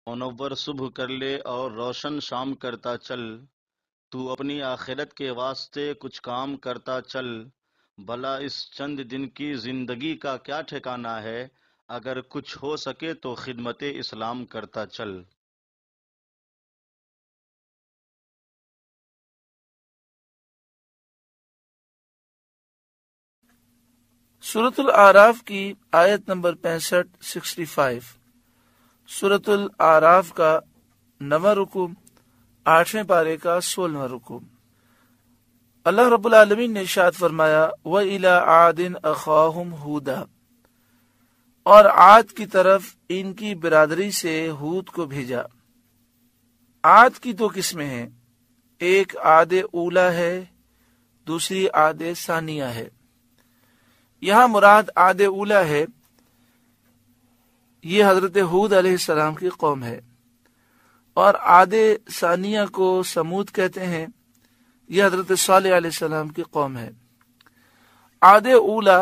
منور صبح کر لے اور روشن شام کرتا چل، تو اپنی آخرت کے واسطے کچھ کام کرتا چل، بھلا اس چند دن کی زندگی کا کیا ٹھکانہ ہے، اگر کچھ ہو سکے تو خدمت اسلام کرتا چل۔ سورۃ الاعراف کی آیت نمبر 65 سورۃ الاعراف کا 9واں رکوع، 8ویں پارے کا 16واں رکوع۔ اللہ رب العالمین نے ارشاد فرمایا وَإِلَىٰ عَادٍ أَخَاهُمْ هُودًا، اور عاد کی طرف ان کی برادری سے ہود کو بھیجا۔ عاد کی دو قسمیں ہیں، ایک عاد اولا ہے، دوسری عاد ثانیہ ہے۔ یہاں مراد عاد اولا ہے، یہ حضرت ہود علیہ السلام کی قوم ہے، اور عاد ثانیہ کو سمود کہتے ہیں، یہ حضرت صالح علیہ السلام کی قوم ہے۔ عاد اولا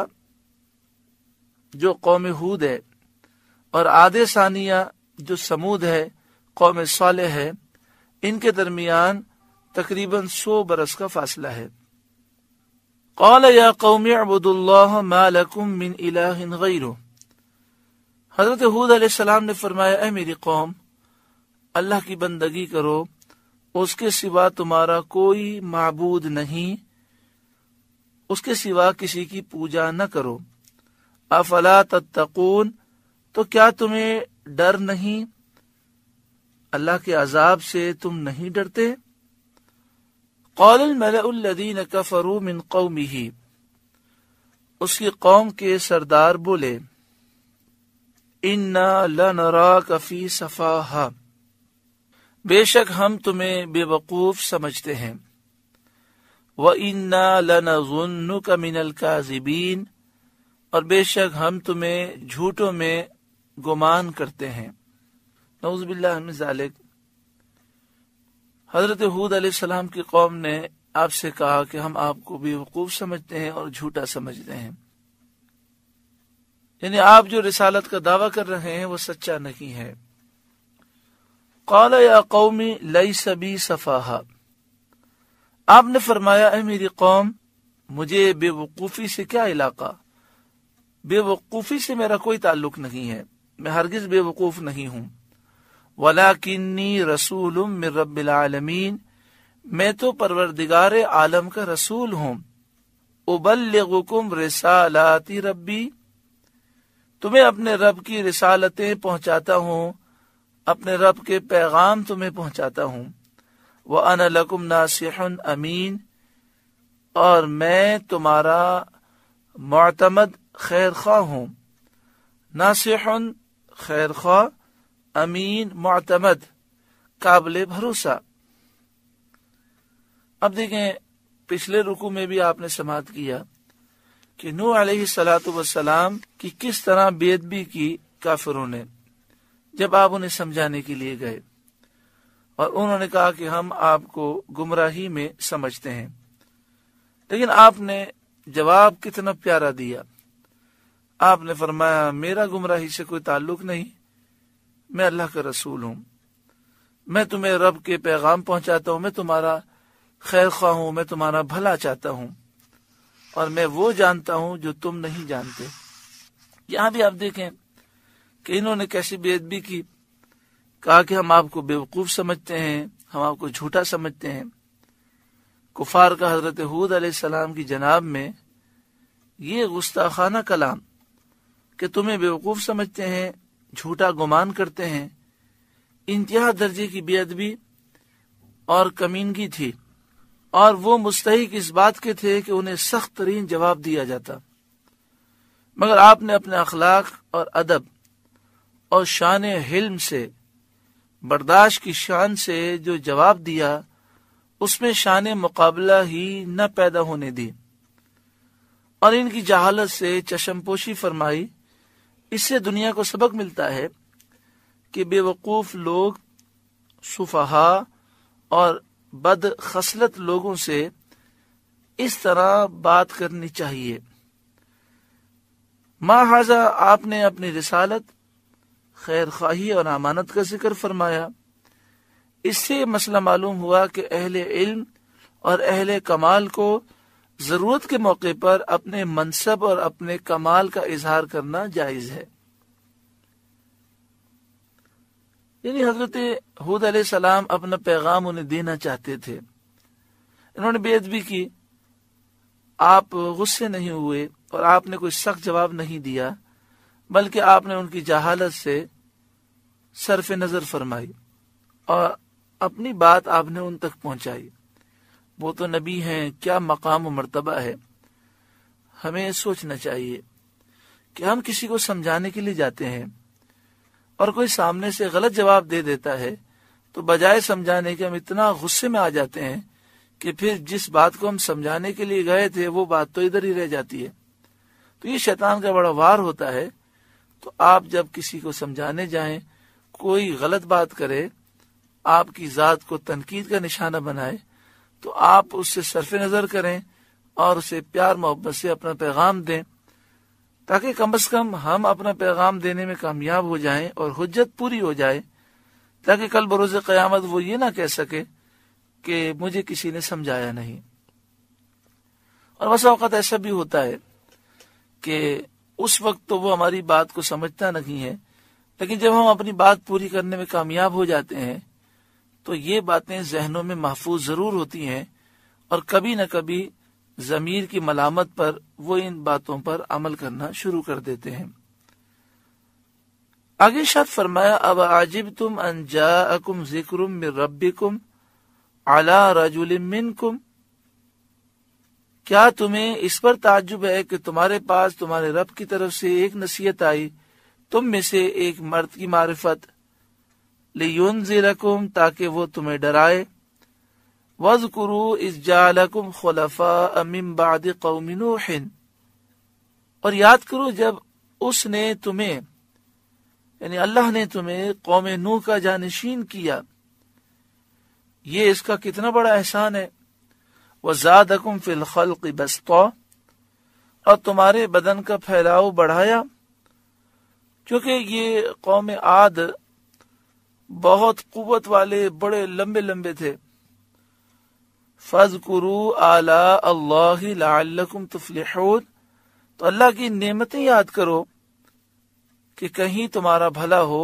جو قوم ہود ہے اور عاد ثانیہ جو سمود ہے، قوم صالح ہے، ان کے درمیان تقریباً 100 برس کا فاصلہ ہے۔ قال یا قوم اعبدوا اللہ ما لکم من الہ غیرہ، حضرت ہود علیہ السلام نے فرمایا اے میری قوم، اللہ کی بندگی کرو، اس کے سوا تمہارا کوئی معبود نہیں، اس کے سوا کسی کی پوجا نہ کرو۔ افلا تتقون، تو کیا تمہیں ڈر نہیں، اللہ کے عذاب سے تم نہیں ڈرتے؟ قال الملأ الذین کفروا من قومہ، اس کی قوم کے سردار بولے انا لنراک فی سفاہہ، بے شک ہم تمہیں بے وقوف سمجھتے ہیں، وَإِنَّا لَنَظُنُّكَ مِنَ الْكَاذِبِينَ، اور بے شک ہم تمہیں جھوٹوں میں گمان کرتے ہیں۔ نعوذ باللہ من ذالک۔ حضرت ہود علیہ السلام کی قوم نے آپ سے کہا کہ ہم آپ کو بے وقوف سمجھتے ہیں اور جھوٹا سمجھتے ہیں، یعنی آپ جو رسالت کا دعویٰ کر رہے ہیں وہ سچا نہیں ہے۔ قال یا قوم لیس بی سفاہہ، آپ نے فرمایا اے میری قوم، مجھے بے وقوفی سے کیا علاقہ، بے وقوفی سے میرا کوئی تعلق نہیں ہے، میں ہرگز بے وقوف نہیں ہوں۔ وَلَكِنِّي رَسُولٌ مِّن رَّبِّ الْعَالَمِينَ، میں تو پروردگار عالم کا رسول ہوں۔ أُبَلِّغُكُمْ رِسَالَاتِ رَبِّي، تمہیں اپنے رب کی رسالتیں پہنچاتا ہوں، اپنے رب کے پیغام تمہیں پہنچاتا ہوں۔ وَأَنَا لَكُمْ نَاصِحٌ أَمِينٌ، اور میں تمہارا معتمد خیر خواہ ہوں۔ ناصح خیر خواہ، امین معتمد قابل بھروسہ۔ اب دیکھیں پچھلے رکوع میں بھی آپ نے سماعت کیا کہ نوح علیہ السلام کی کس طرح بے ادبی کی کافروں نے جب آپ انہیں سمجھانے کے لیے گئے، اور انہوں نے کہا کہ ہم آپ کو گمراہی میں سمجھتے ہیں، لیکن آپ نے جواب کتنا پیارا دیا۔ آپ نے فرمایا میرا گمراہی سے کوئی تعلق نہیں، میں اللہ کا رسول ہوں، میں تمہیں رب کے پیغام پہنچاتا ہوں، میں تمہارا خیر خواہ ہوں، میں تمہارا بھلا چاہتا ہوں، اور میں وہ جانتا ہوں جو تم نہیں جانتے۔ یہاں بھی آپ دیکھیں کہ انہوں نے کیسی بے ادبی کی، کہا کہ ہم آپ کو بے وقوف سمجھتے ہیں، ہم آپ کو جھوٹا سمجھتے ہیں۔ کفار کا حضرت ہود علیہ السلام کی جناب میں یہ گستاخانہ کلام کہ تمہیں بے وقوف سمجھتے ہیں، جھوٹا گمان کرتے ہیں، انتہا درجے کی بے ادبی اور کمینگی تھی، اور وہ مستحق اس بات کے تھے کہ انہیں سخت ترین جواب دیا جاتا، مگر آپ نے اپنے اخلاق اور ادب اور شان حلم سے، برداشت کی شان سے جو جواب دیا، اس میں شان مقابلہ ہی نہ پیدا ہونے دی، اور ان کی جہالت سے چشم پوشی فرمائی۔ اس سے دنیا کو سبق ملتا ہے کہ بے وقوف لوگ، سفہاء اور بد خصلت لوگوں سے اس طرح بات کرنی چاہیے۔ ما ھذا، آپ نے اپنی رسالت خیر خواہی اور امانت کا ذکر فرمایا۔ اس سے مسئلہ معلوم ہوا کہ اہل علم اور اہل کمال کو ضرورت کے موقع پر اپنے منصب اور اپنے کمال کا اظہار کرنا جائز ہے۔ یعنی حضرت ہود علیہ السلام اپنا پیغام انہیں دینا چاہتے تھے، انہوں نے بے ادبی کی، آپ غصے نہیں ہوئے اور آپ نے کوئی سخت جواب نہیں دیا، بلکہ آپ نے ان کی جہالت سے صرف نظر فرمائی اور اپنی بات آپ نے ان تک پہنچائی۔ وہ تو نبی ہیں، کیا مقام و مرتبہ ہے۔ ہمیں سوچنا چاہیے کہ ہم کسی کو سمجھانے کے لیے جاتے ہیں اور کوئی سامنے سے غلط جواب دے دیتا ہے تو بجائے سمجھانے کے ہم اتنا غصے میں آ جاتے ہیں کہ پھر جس بات کو ہم سمجھانے کے لیے گئے تھے وہ بات تو ادھر ہی رہ جاتی ہے۔ تو یہ شیطان کا بڑا وار ہوتا ہے۔ تو آپ جب کسی کو سمجھانے جائیں، کوئی غلط بات کرے، آپ کی ذات کو تنقید کا نشانہ بنائے، تو آپ اس سے صرف نظر کریں اور اسے پیار محبت سے اپنا پیغام دیں، تاکہ کم از کم ہم اپنا پیغام دینے میں کامیاب ہو جائیں اور حجت پوری ہو جائے، تاکہ کل بروز قیامت وہ یہ نہ کہہ سکے کہ مجھے کسی نے سمجھایا نہیں۔ اور بسا اوقات ایسا بھی ہوتا ہے کہ اس وقت تو وہ ہماری بات کو سمجھتا نہیں ہے، لیکن جب ہم اپنی بات پوری کرنے میں کامیاب ہو جاتے ہیں تو یہ باتیں ذہنوں میں محفوظ ضرور ہوتی ہیں، اور کبھی نہ کبھی ضمیر کی ملامت پر وہ ان باتوں پر عمل کرنا شروع کر دیتے ہیں۔ آگے ارشاد فرمایا، اب عجبتم ان جاءکم ذکر من ربکم علی رجل منکم، کیا تمہیں اس پر تعجب ہے کہ تمہارے پاس تمہارے رب کی طرف سے ایک نصیحت آئی تم میں سے ایک مرد کی معرفت، لِيُنذِرَكُمْ تاکہ وہ تمہیں ڈرائے، وَاذْكُرُوا إِذْ جَعَلَكُمْ خُلَفَاءَ مِن بَعْدِ قَوْمِ نُوحٍ، اور یاد کرو جب اس نے تمہیں یعنی اللہ نے تمہیں قوم نوح کا جانشین کیا، یہ اس کا کتنا بڑا احسان ہے۔ وَزَادَكُمْ فِي الْخَلْقِ بَسْطًا، اور تمہارے بدن کا پھیلاؤ بڑھایا، کیونکہ یہ قوم عاد بہت قوت والے بڑے لمبے لمبے تھے۔ فَاذْكُرُوا آلَاءَ اللَّهِ لَعَلَّكُمْ تُفْلِحُونَ، تو اللہ کی نعمتیں یاد کرو کہ کہیں تمہارا بھلا ہو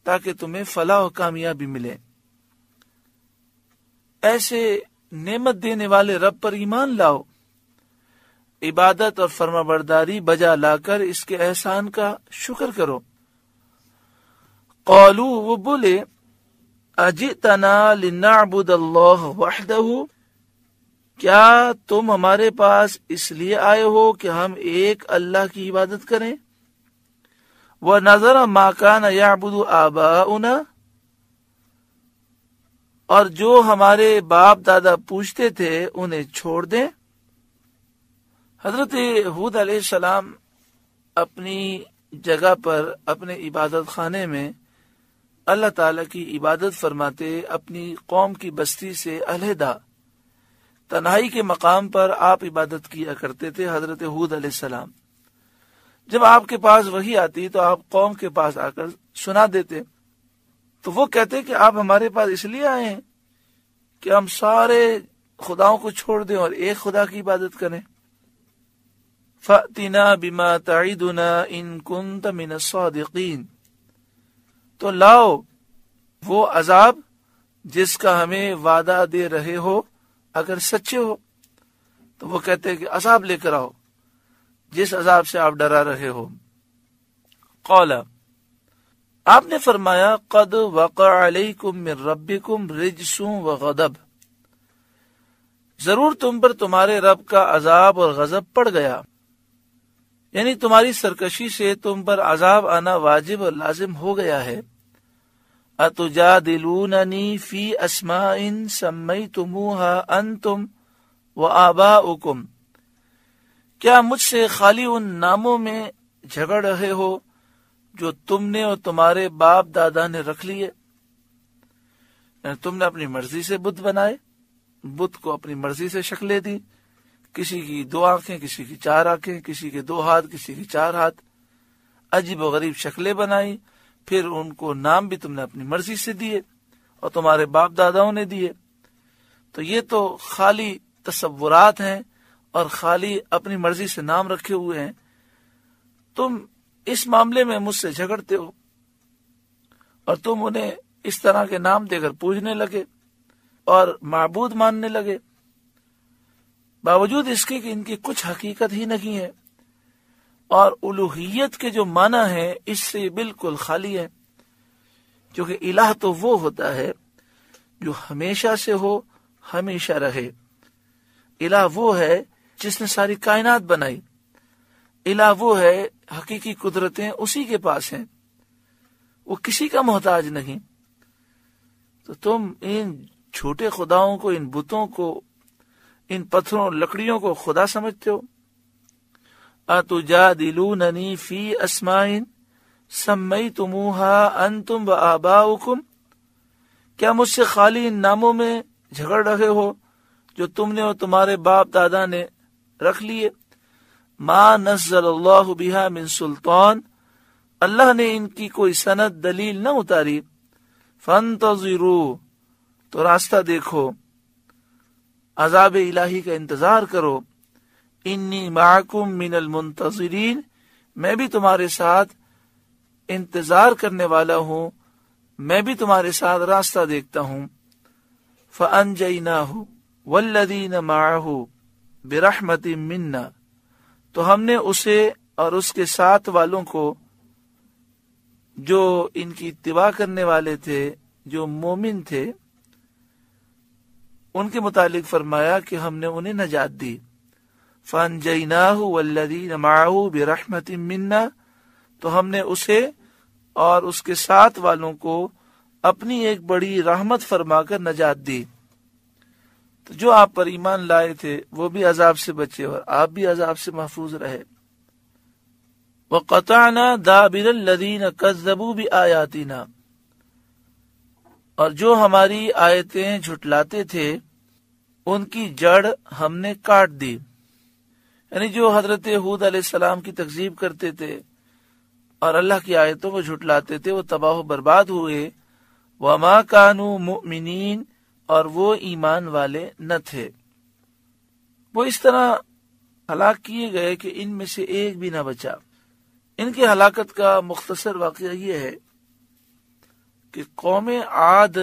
تاکہ تمہیں فلاح و کامیابی ملے۔ ایسے نعمت دینے والے رب پر ایمان لاؤ، عبادت اور فرما برداری بجا لا کر اس کے احسان کا شکر کرو۔ قالوا، وہ بولے، اجئتنا لنعبد اللہ وحدہ، کیا تم ہمارے پاس اس لیے آئے ہو کہ ہم ایک اللہ کی عبادت کریں؟ وَنَذَرَ مَا كَانَ يَعْبُدُ آبَاؤُنَا، اور جو ہمارے باپ دادا پوچھتے تھے انہیں چھوڑ دیں۔ حضرت ہود علیہ السلام اپنی جگہ پر اپنے عبادت خانے میں اللہ تعالیٰ کی عبادت فرماتے، اپنی قوم کی بستی سے علیحدہ تنہائی کے مقام پر آپ عبادت کیا کرتے تھے۔ حضرت ہود علیہ السلام جب آپ کے پاس وحی آتی تو آپ قوم کے پاس آ کر سنا دیتے، تو وہ کہتے کہ آپ ہمارے پاس اس لیے آئے ہیں کہ ہم سارے خداؤں کو چھوڑ دیں اور ایک خدا کی عبادت کریں۔ فَأْتِنَا بِمَا تَعِدُنَا إِن كُنْتَ مِنَ الصَّادِقِينَ، تو لاؤ وہ عذاب جس کا ہمیں وعدہ دے رہے ہو اگر سچے ہو۔ تو وہ کہتے کہ عذاب لے کر آؤ جس عذاب سے آپ ڈرا رہے ہو۔ قال، آپ نے فرمایا، قد وقع علیکم من ربکم رجس وغضب، ضرور تم پر تمہارے رب کا عذاب اور غضب پڑ گیا، یعنی تمہاری سرکشی سے تم پر عذاب آنا واجب اور لازم ہو گیا ہے۔ اتجادلوننی فی اسماء سمیتموها انتم وآباؤکم، کیا مجھ سے خالی ان ناموں میں جھگڑ رہے ہو جو تم نے اور تمہارے باپ دادا نے رکھ لیے؟ یعنی تم نے اپنی مرضی سے بت بنائے، بت کو اپنی مرضی سے شکلیں دی، کسی کی 2 آنکھیں، کسی کی 4 آنکھیں، کسی کے 2 ہاتھ، کسی کے 4 ہاتھ، عجیب و غریب شکلیں بنائی، پھر ان کو نام بھی تم نے اپنی مرضی سے دیے اور تمہارے باپ داداؤں نے دیے. تو یہ تو خالی تصورات ہیں اور خالی اپنی مرضی سے نام رکھے ہوئے ہیں. تم اس معاملے میں مجھ سے جھگڑتے ہو اور تم انہیں اس طرح کے نام دے کر پوجنے لگے اور معبود ماننے لگے، باوجود اس کے کہ ان کی کچھ حقیقت ہی نہیں ہے اور الوہیت کے جو معنی ہے اس سے بالکل خالی ہے. کیونکہ الہ تو وہ ہوتا ہے جو ہمیشہ سے ہو، ہمیشہ رہے. الہ وہ ہے جس نے ساری کائنات بنائی. الہ وہ ہے، حقیقی قدرتیں اسی کے پاس ہیں، وہ کسی کا محتاج نہیں. تو تم ان چھوٹے خداؤں کو، ان بتوں کو، ان پتھروں لکڑیوں کو خدا سمجھتے ہو. اتجادلوننی فی اسماء سمیتموها انتم وآباؤکم، کیا مجھ سے خالی ان ناموں میں جھگڑ رہے ہو جو تم نے اور تمہارے باپ دادا نے رکھ لیے. ما نزل اللہ بها من سلطان، اللہ نے ان کی کوئی سند دلیل نہ اتاری. فانتظروا، تو راستہ دیکھو، عذاب الہی کا انتظار کرو. انی معکم من المنتظرین، میں بھی تمہارے ساتھ انتظار کرنے والا ہوں، میں بھی تمہارے ساتھ راستہ دیکھتا ہوں. فانجیناہ والذین معہ برحمت منا، تو ہم نے اسے اور اس کے ساتھ والوں کو جو ان کی اتباع کرنے والے تھے، جو مومن تھے، ان کے متعلق فرمایا کہ ہم نے انہیں نجات دی. فانجیناہ والذین معہ برحمت منا، تو ہم نے اسے اور اس کے ساتھ والوں کو اپنی ایک بڑی رحمت فرما کر نجات دی. تو جو آپ پر ایمان لائے تھے وہ بھی عذاب سے بچے اور آپ بھی عذاب سے محفوظ رہے. وَقَطَعْنَا دَابِرَ الَّذِينَ كَذَّبُوا بِآيَاتِنَا، اور جو ہماری آیتیں جھٹلاتے تھے ان کی جڑ ہم نے کاٹ دی. یعنی جو حضرت ہود علیہ السلام کی تکذیب کرتے تھے اور اللہ کی آیتوں کو جھٹلاتے تھے وہ تباہ و برباد ہوئے. وَمَا كَانُوا مُؤْمِنِينَ، اور وہ ایمان والے نہ تھے. وہ اس طرح ہلاک کیے گئے کہ ان میں سے ایک بھی نہ بچا. ان کی ہلاکت کا مختصر واقعہ یہ ہے کہ قوم عاد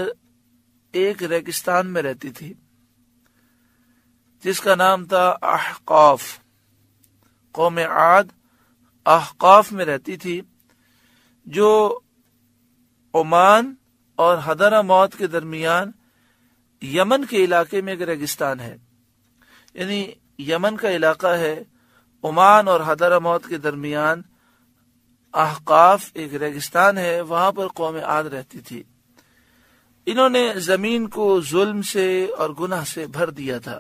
ایک ریگستان میں رہتی تھی جس کا نام تھا احقاف. قوم عاد احقاف میں رہتی تھی جو عمان اور حضرموت کے درمیان یمن کے علاقے میں ایک ریگستان ہے. یعنی یمن کا علاقہ ہے، عمان اور حضرموت کے درمیان احقاف ایک ریگستان ہے، وہاں پر قوم عاد رہتی تھی. انہوں نے زمین کو ظلم سے اور گناہ سے بھر دیا تھا.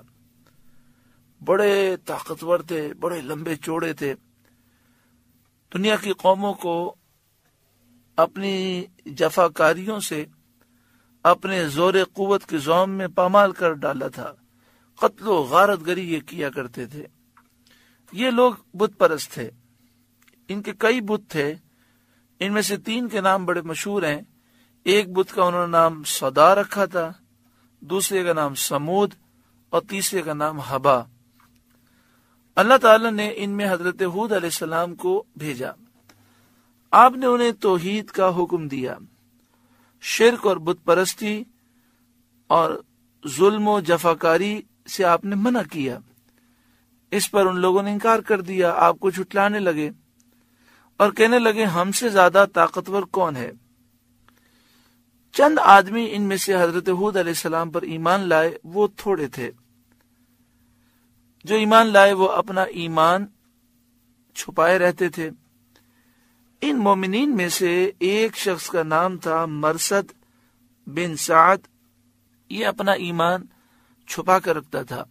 بڑے طاقتور تھے، بڑے لمبے چوڑے تھے. دنیا کی قوموں کو اپنی جفاکاریوں سے، اپنے زور قوت کے زوم میں پامال کر ڈالا تھا. قتل و غارت گری یہ کیا کرتے تھے. یہ لوگ بت پرست تھے. ان کے کئی بت تھے، ان میں سے 3 کے نام بڑے مشہور ہیں. ایک بت کا انہوں نے نام صدا رکھا تھا، دوسرے کا نام سمود اور تیسرے کا نام حبا. اللہ تعالی نے ان میں حضرت ہود علیہ السلام کو بھیجا. آپ نے انہیں توحید کا حکم دیا، شرک اور بت پرستی اور ظلم و جفاکاری سے آپ نے منع کیا. اس پر ان لوگوں نے انکار کر دیا، آپ کو جھٹلانے لگے اور کہنے لگے ہم سے زیادہ طاقتور کون ہے. چند آدمی ان میں سے حضرت ہود علیہ السلام پر ایمان لائے، وہ تھوڑے تھے. جو ایمان لائے وہ اپنا ایمان چھپائے رہتے تھے. ان مومنین میں سے ایک شخص کا نام تھا مرثد بن سعد. یہ اپنا ایمان چھپا کر رکھتا تھا.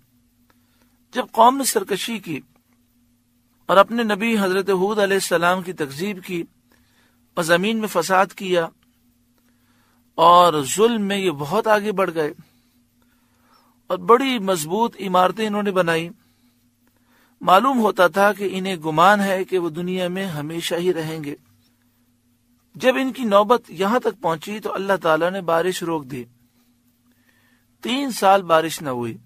جب قوم نے سرکشی کی اور اپنے نبی حضرت ہود علیہ السلام کی تکذیب کی اور زمین میں فساد کیا اور ظلم میں یہ بہت آگے بڑھ گئے اور بڑی مضبوط عمارتیں انہوں نے بنائی. معلوم ہوتا تھا کہ انہیں گمان ہے کہ وہ دنیا میں ہمیشہ ہی رہیں گے. جب ان کی نوبت یہاں تک پہنچی تو اللہ تعالیٰ نے بارش روک دی، 3 سال بارش نہ ہوئی۔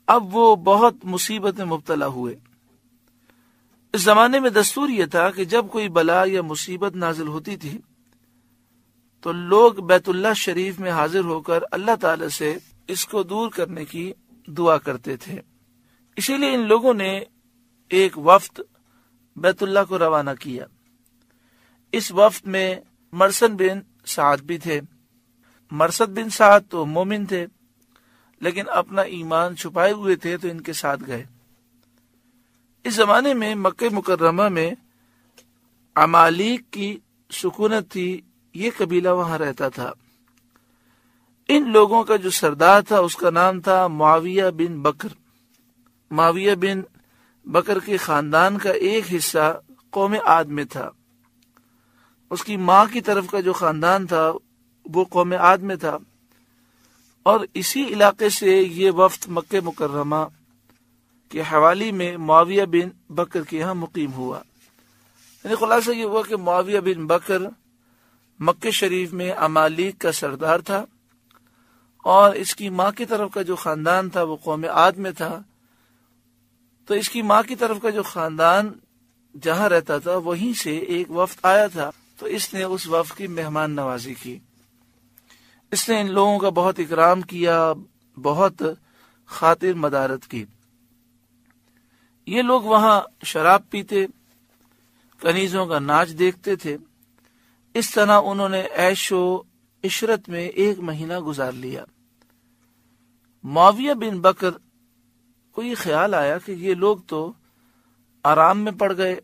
اب وہ بہت مصیبت میں مبتلا ہوئے۔ اس زمانے میں دستور یہ تھا کہ جب کوئی بلا یا مصیبت نازل ہوتی تھی تو لوگ بیت اللہ شریف میں حاضر ہو کر اللہ تعالی سے اس کو دور کرنے کی دعا کرتے تھے۔ اسی لیے ان لوگوں نے ایک وفد بیت اللہ کو روانہ کیا۔ اس وفد میں مرثد بن سعد بھی تھے۔ مرثد بن سعد تو مومن تھے لیکن اپنا ایمان چھپائے ہوئے تھے تو ان کے ساتھ گئے۔ اس زمانے میں مکہ مکرمہ میں عمالیق کی سکونت تھی، یہ قبیلہ وہاں رہتا تھا۔ ان لوگوں کا جو سردار تھا اس کا نام تھا معاویہ بن بکر۔ معاویہ بن بکر کے خاندان کا ایک حصہ قوم عاد میں تھا۔ اس کی ماں کی طرف کا جو خاندان تھا وہ قوم عاد میں تھا، اور اسی علاقے سے یہ وفد مکہ مکرمہ کے حوالی میں معاویہ بن بکر کے یہاں مقیم ہوا۔ یعنی خلاصہ یہ ہوا کہ معاویہ بن بکر مکہ شریف میں عمالیق کا سردار تھا، اور اس کی ماں کی طرف کا جو خاندان تھا وہ قوم عاد میں تھا۔ تو اس کی ماں کی طرف کا جو خاندان جہاں رہتا تھا وہیں سے ایک وفد آیا تھا، تو اس نے اس وفد کی مہمان نوازی کی۔ اس نے ان لوگوں کا بہت اکرام کیا، بہت خاطر مدارت کی۔ یہ لوگ وہاں شراب پیتے، کنیزوں کا ناچ دیکھتے تھے۔ اس طرح انہوں نے عیش و عشرت میں 1 مہینہ گزار لیا۔ معاویہ بن بکر کو یہ خیال آیا کہ یہ لوگ تو آرام میں پڑ گئے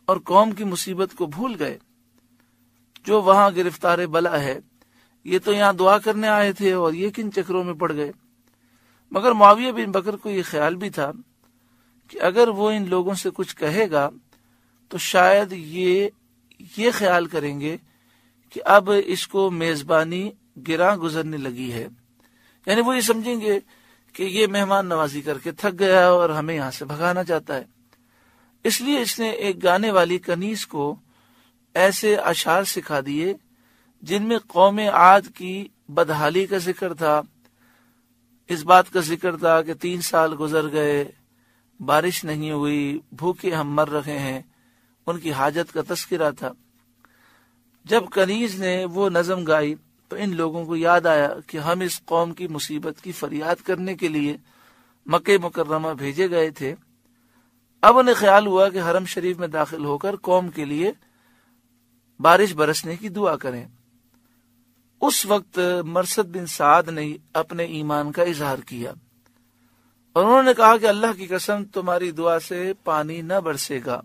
اور قوم کی مصیبت کو بھول گئے۔ جو وہاں گرفتار بلا ہے یہ تو یہاں دعا کرنے آئے تھے اور یہ کن چکروں میں پڑ گئے۔ مگر معاویہ بن بکر کو یہ خیال بھی تھا کہ اگر وہ ان لوگوں سے کچھ کہے گا تو شاید یہ خیال کریں گے کہ اب اس کو میزبانی گراں گزرنے لگی ہے، یعنی وہ یہ سمجھیں گے کہ یہ مہمان نوازی کر کے تھک گیا اور ہمیں یہاں سے بھگانا چاہتا ہے۔ اس لیے اس نے ایک گانے والی کنیز کو ایسے اشعار سکھا دیے جن میں قوم عاد کی بدحالی کا ذکر تھا، اس بات کا ذکر تھا کہ 3 سال گزر گئے، بارش نہیں ہوئی، بھوکے ہم مر رہے ہیں، ان کی حاجت کا تذکرہ تھا۔ جب کنیز نے وہ نظم گائی تو ان لوگوں کو یاد آیا کہ ہم اس قوم کی مصیبت کی فریاد کرنے کے لیے مکہ مکرمہ بھیجے گئے تھے۔ اب انہیں خیال ہوا کہ حرم شریف میں داخل ہو کر قوم کے لیے بارش برسنے کی دعا کریں۔ اس وقت مرثد بن سعد نے اپنے ایمان کا اظہار کیا اور انہوں نے کہا کہ اللہ کی قسم تمہاری دعا سے پانی نہ برسے گا،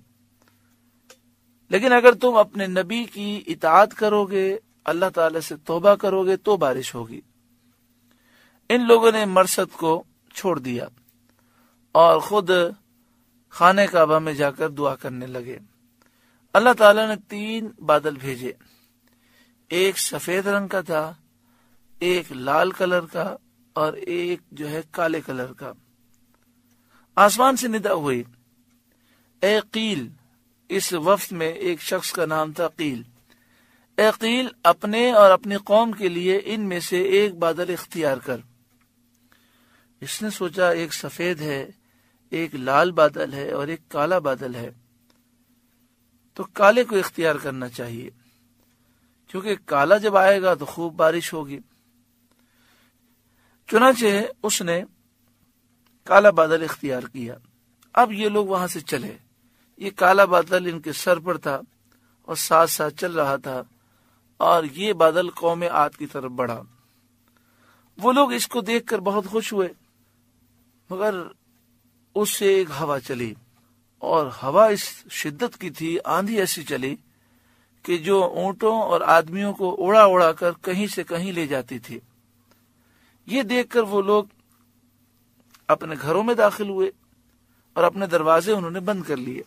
لیکن اگر تم اپنے نبی کی اطاعت کرو گے، اللہ تعالی سے توبہ کرو گے تو بارش ہوگی۔ ان لوگوں نے مرثد کو چھوڑ دیا اور خود خانہ کعبہ میں جا کر دعا کرنے لگے۔ اللہ تعالیٰ نے 3 بادل بھیجے، ایک سفید رنگ کا تھا، ایک لال کلر کا اور ایک جو ہے کالے کلر کا۔ آسمان سے ندا ہوئی، اے قیل، اس وفد میں ایک شخص کا نام تھا قیل، اے قیل اپنے اور اپنی قوم کے لیے ان میں سے ایک بادل اختیار کر۔ اس نے سوچا ایک سفید ہے، ایک لال بادل ہے اور ایک کالا بادل ہے، تو کالے کو اختیار کرنا چاہیے کیونکہ کالا جب آئے گا تو خوب بارش ہوگی۔ چنانچہ اس نے کالا بادل اختیار کیا۔ اب یہ لوگ وہاں سے چلے، یہ کالا بادل ان کے سر پر تھا اور ساتھ ساتھ چل رہا تھا، اور یہ بادل قوم عاد کی طرف بڑھا۔ وہ لوگ اس کو دیکھ کر بہت خوش ہوئے، مگر اس سے ایک ہوا چلی، اور ہوا اس شدت کی تھی، آندھی ایسی چلی کہ جو اونٹوں اور آدمیوں کو اڑا اڑا کر کہیں سے کہیں لے جاتی تھی۔ یہ دیکھ کر وہ لوگ اپنے گھروں میں داخل ہوئے اور اپنے دروازے انہوں نے بند کر لیے،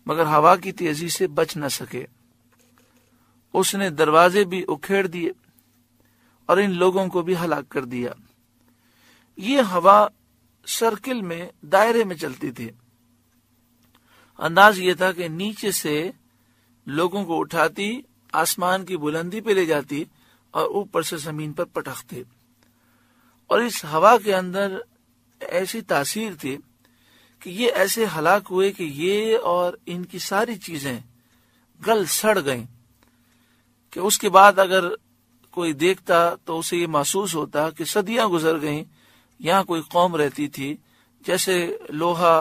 مگر ہوا کی تیزی سے بچ نہ سکے۔ اس نے دروازے بھی اکھیڑ دیے اور ان لوگوں کو بھی ہلاک کر دیا۔ یہ ہوا سرکل میں، دائرے میں چلتی تھی۔ انداز یہ تھا کہ نیچے سے لوگوں کو اٹھاتی، آسمان کی بلندی پہ لے جاتی اور اوپر سے زمین پر پٹکتے. اور اس ہوا کے اندر ایسی تاثیر تھی کہ یہ ایسے ہلاک ہوئے کہ یہ اور ان کی ساری چیزیں گل سڑ گئیں، کہ اس کے بعد اگر کوئی دیکھتا تو اسے یہ محسوس ہوتا کہ صدیاں گزر گئیں، یہاں کوئی قوم رہتی تھی. جیسے لوہا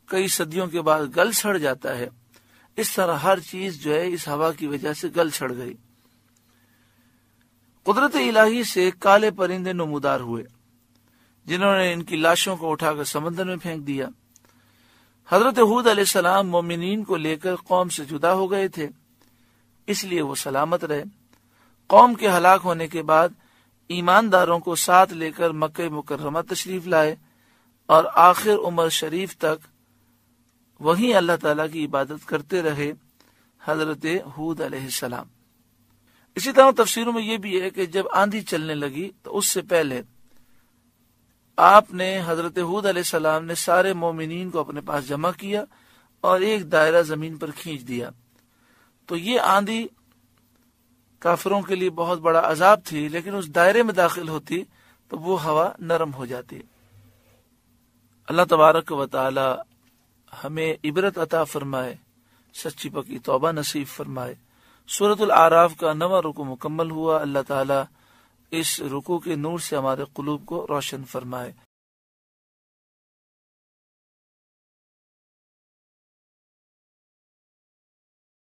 کئی صدیوں کے بعد گل سڑ جاتا ہے، اس طرح ہر چیز جو ہے اس ہوا کی وجہ سے گل سڑ گئی. قدرت الہی سے کالے پرندے نمودار ہوئے جنہوں نے ان کی لاشوں کو اٹھا کر سمندر میں پھینک دیا. حضرت ہود علیہ السلام مومنین کو لے کر قوم سے جدا ہو گئے تھے، اس لیے وہ سلامت رہے. قوم کے ہلاک ہونے کے بعد ایمانداروں کو ساتھ لے کر مکہ مکرمہ تشریف لائے اور آخر عمر شریف تک وہیں اللہ تعالیٰ کی عبادت کرتے رہے حضرت ہود علیہ السلام. اسی طرح تفسیروں میں یہ بھی ہے کہ جب آندھی چلنے لگی تو اس سے پہلے آپ نے حضرت ہود علیہ السلام نے سارے مومنین کو اپنے پاس جمع کیا اور ایک دائرہ زمین پر کھینچ دیا. تو یہ آندھی کافروں کے لیے بہت بڑا عذاب تھی، لیکن اس دائرے میں داخل ہوتی تو وہ ہوا نرم ہو جاتی. اللہ تبارک و تعالی ہمیں عبرت عطا فرمائے، سچی پکی توبہ نصیب فرمائے. سورۃ الاعراف کا 9واں رکوع مکمل ہوا. اللہ تعالی اس رکوع کے نور سے ہمارے قلوب کو روشن فرمائے.